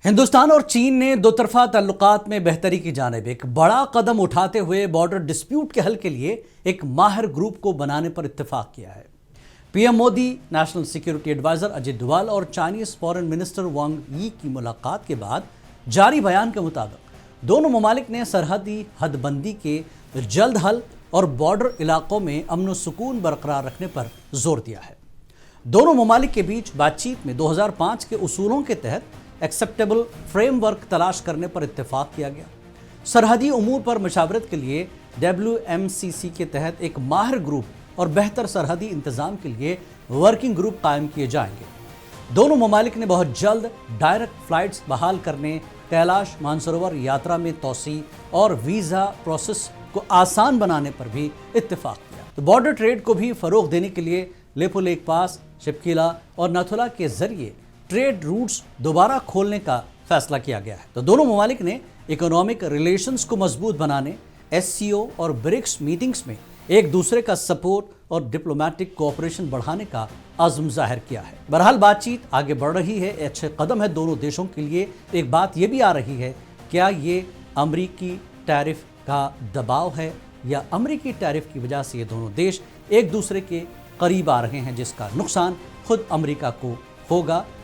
ہندوستان اور چین نے دو طرفہ تعلقات میں بہتری کی جانب ایک بڑا قدم اٹھاتے ہوئے بارڈر ڈسپیوٹ کے حل کے لیے ایک ماہر گروپ کو بنانے پر اتفاق کیا ہے۔ P M Modi, national security advisor Ajit Doval اور چائنیز فارن منسٹر وانگ یی کی ملاقات کے بعد جاری بیان کے مطابق دونوں ممالک نے سرحدی حد بندی کے جلد حل اور بارڈر علاقوں میں امن و سکون برقرار رکھنے پر زور دیا ہے۔ دونوں ممالک کے بیچ بات چیت میں 2005 کے اصولوں کے تحت ایکسیپٹیبل فریم ورک تلاش کرنے پر اتفاق کیا گیا۔ سرحدی امور پر مشاورت کے لیے WMCC کے تحت ایک ماہر گروپ اور بہتر سرحدی انتظام کے لیے ورکنگ گروپ قائم کیے جائیں گے۔ دونوں ممالک نے بہت جلد ڈائریکٹ فلائٹس بحال کرنے، کیلاش مانسروور یاترا میں توسیع اور ویزا پروسیس کو آسان بنانے پر بھی اتفاق کیا۔ تو بارڈر ٹریڈ کو بھی فروغ دینے کے لیے لیپو لیک پاس، شپکیلا اور ناتھولا کے ذریعے ٹریڈ روٹس دوبارہ کھولنے کا فیصلہ کیا گیا ہے۔ تو دونوں ممالک نے اکنامک ریلیشنز کو مضبوط بنانے، SCO اور برکس میٹنگز میں ایک دوسرے کا سپورٹ اور ڈپلومیٹک کوآپریشن بڑھانے کا عزم ظاہر کیا ہے۔ بہرحال بات چیت آگے بڑھ رہی ہے، اچھے قدم ہے دونوں دیشوں کے لیے۔ ایک بات یہ بھی آ رہی ہے، کیا یہ امریکی ٹیرف کا دباؤ ہے یا امریکی ٹیرف کی وجہ سے یہ دونوں دیش ایک دوسرے کے قریب آ رہے ہیں، جس کا نقصان خود امریکہ کو ہوگا؟